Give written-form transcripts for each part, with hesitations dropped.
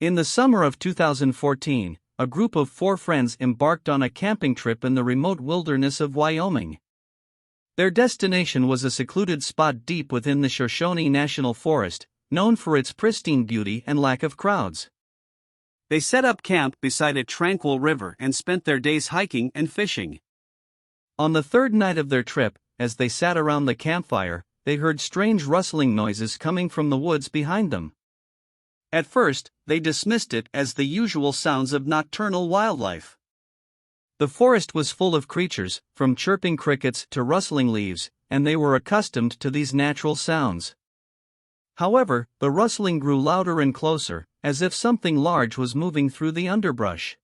In the summer of 2014, a group of 4 friends embarked on a camping trip in the remote wilderness of Wyoming. Their destination was a secluded spot deep within the Yellowstone National Forest, known for its pristine beauty and lack of crowds. They set up camp beside a tranquil river and spent their days hiking and fishing. On the third night of their trip, as they sat around the campfire, they heard strange rustling noises coming from the woods behind them. At first, they dismissed it as the usual sounds of nocturnal wildlife. The forest was full of creatures, from chirping crickets to rustling leaves, and they were accustomed to these natural sounds. However, the rustling grew louder and closer, as if something large was moving through the underbrush.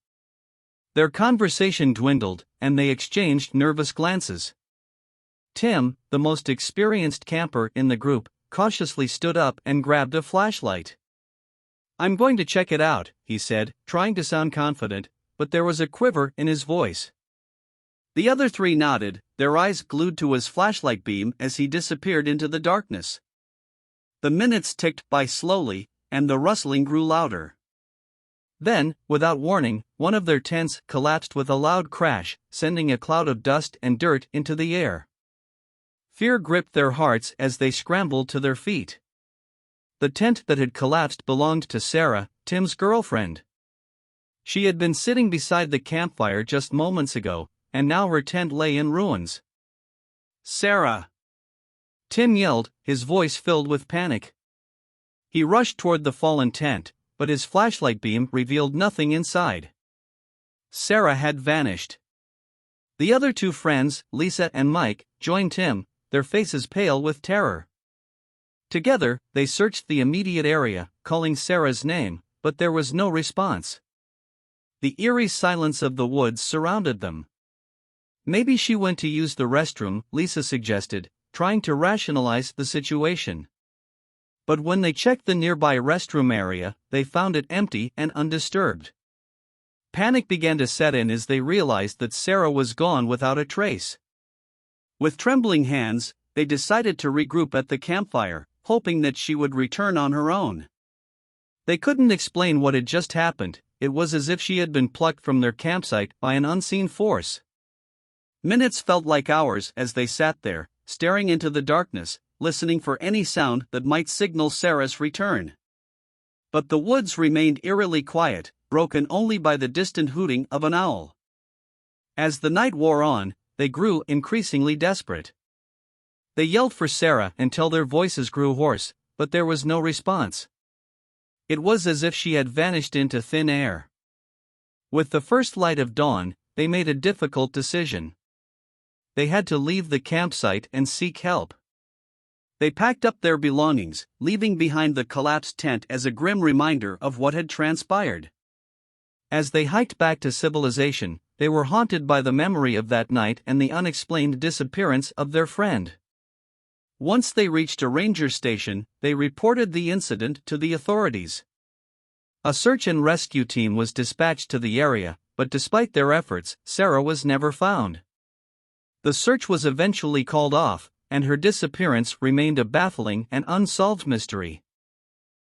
Their conversation dwindled, and they exchanged nervous glances. Tim, the most experienced camper in the group, cautiously stood up and grabbed a flashlight. "I'm going to check it out," he said, trying to sound confident, but there was a quiver in his voice. The other 3 nodded, their eyes glued to his flashlight beam as he disappeared into the darkness. The minutes ticked by slowly, and the rustling grew louder. Then, without warning, one of their tents collapsed with a loud crash, sending a cloud of dust and dirt into the air. Fear gripped their hearts as they scrambled to their feet. The tent that had collapsed belonged to Sarah, Tim's girlfriend. She had been sitting beside the campfire just moments ago, and now her tent lay in ruins. "Sarah!" Tim yelled, his voice filled with panic. He rushed toward the fallen tent, but his flashlight beam revealed nothing inside. Sarah had vanished. The other 2 friends, Lisa and Mike, joined Tim, their faces pale with terror. Together, they searched the immediate area, calling Sarah's name, but there was no response. The eerie silence of the woods surrounded them. "Maybe she went to use the restroom," Lisa suggested, trying to rationalize the situation. But when they checked the nearby restroom area, they found it empty and undisturbed. Panic began to set in as they realized that Sarah was gone without a trace. With trembling hands, they decided to regroup at the campfire, hoping that she would return on her own. They couldn't explain what had just happened. It was as if she had been plucked from their campsite by an unseen force. Minutes felt like hours as they sat there, staring into the darkness, listening for any sound that might signal Sarah's return. But the woods remained eerily quiet, broken only by the distant hooting of an owl. As the night wore on, they grew increasingly desperate. They yelled for Sarah until their voices grew hoarse, but there was no response. It was as if she had vanished into thin air. With the first light of dawn, they made a difficult decision. They had to leave the campsite and seek help. They packed up their belongings, leaving behind the collapsed tent as a grim reminder of what had transpired. As they hiked back to civilization, they were haunted by the memory of that night and the unexplained disappearance of their friend. Once they reached a ranger station, they reported the incident to the authorities. A search and rescue team was dispatched to the area, but despite their efforts, Sarah was never found. The search was eventually called off, and her disappearance remained a baffling and unsolved mystery.